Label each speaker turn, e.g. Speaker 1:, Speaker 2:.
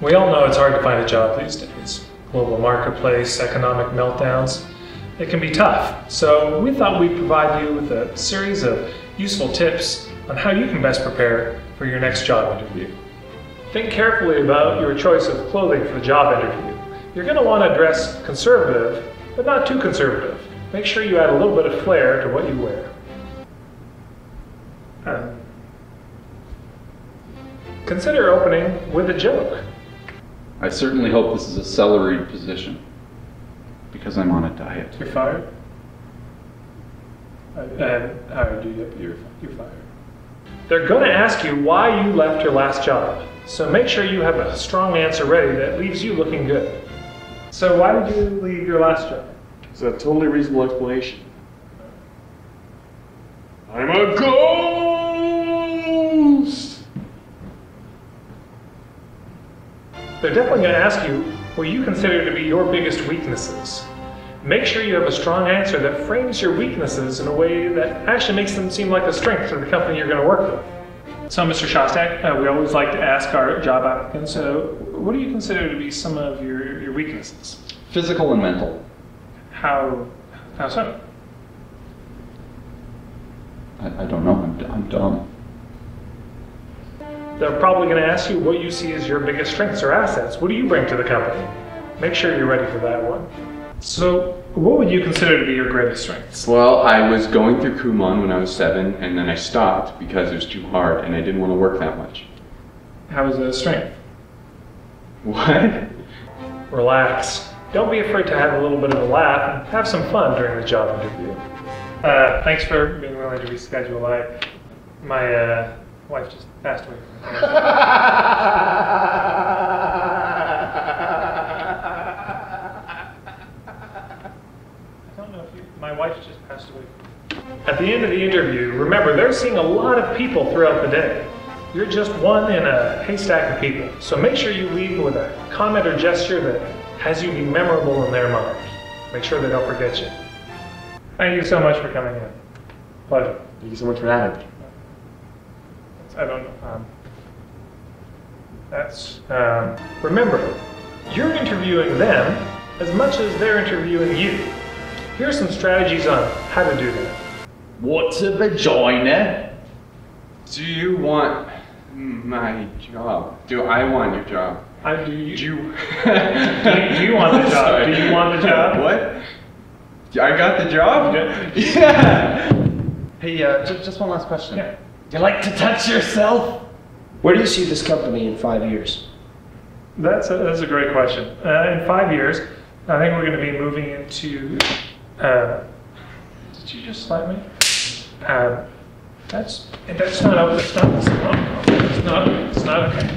Speaker 1: We all know it's hard to find a job these days. Global marketplace, economic meltdowns. It can be tough. So we thought we'd provide you with a series of useful tips on how you can best prepare for your next job interview. Think carefully about your choice of clothing for the job interview. You're going to want to dress conservative, but not too conservative. Make sure you add a little bit of flair to what you wear. Consider opening with a joke.
Speaker 2: I certainly hope this is a salaried position, because I'm on a diet.
Speaker 1: You're fired? You're fired. They're going to ask you why you left your last job, so make sure you have a strong answer ready that leaves you looking good. So why did you leave your last job?
Speaker 3: It's a totally reasonable explanation. I'm a ghost!
Speaker 1: They're definitely going to ask you what you consider to be your biggest weaknesses. Make sure you have a strong answer that frames your weaknesses in a way that actually makes them seem like a strength to the company you're going to work with. So, Mr. Shostak, we always like to ask our job applicants, what do you consider to be some of your weaknesses?
Speaker 2: Physical and mental.
Speaker 1: How so?
Speaker 2: I don't know. I'm dumb.
Speaker 1: They're probably going to ask you what you see as your biggest strengths or assets. What do you bring to the company? Make sure you're ready for that one. So, what would you consider to be your greatest strengths?
Speaker 3: Well, I was going through Kumon when I was 7, and then I stopped because it was too hard and I didn't want to work that much.
Speaker 1: How is it a strength?
Speaker 3: What?
Speaker 1: Relax. Don't be afraid to have a little bit of a laugh and have some fun during the job interview. Thanks for being willing to reschedule. My wife just passed away from cancer. I don't know if my wife just passed away. At the end of the interview, remember, they're seeing a lot of people throughout the day. You're just one in a haystack of people. So make sure you leave with a comment or gesture that has you be memorable in their mind. Make sure they don't forget you. Thank you so much for coming in. Pleasure.
Speaker 3: Thank you so much for having me.
Speaker 1: I don't know. Remember, you're interviewing them as much as they're interviewing you. Here are some strategies on how to do that.
Speaker 4: What's a vagina?
Speaker 3: Do you want my job? Do I want your job?
Speaker 1: Do you want the job?
Speaker 3: Sorry.
Speaker 1: Do you want the job?
Speaker 3: What? I got the job?
Speaker 1: Yeah.
Speaker 2: Hey, just one last question.
Speaker 1: Yeah.
Speaker 4: Do you like to touch yourself?
Speaker 5: Where do you see this company in 5 years?
Speaker 1: That's a great question. In 5 years, I think we're going to be moving into. Did you just slap me? That's not okay.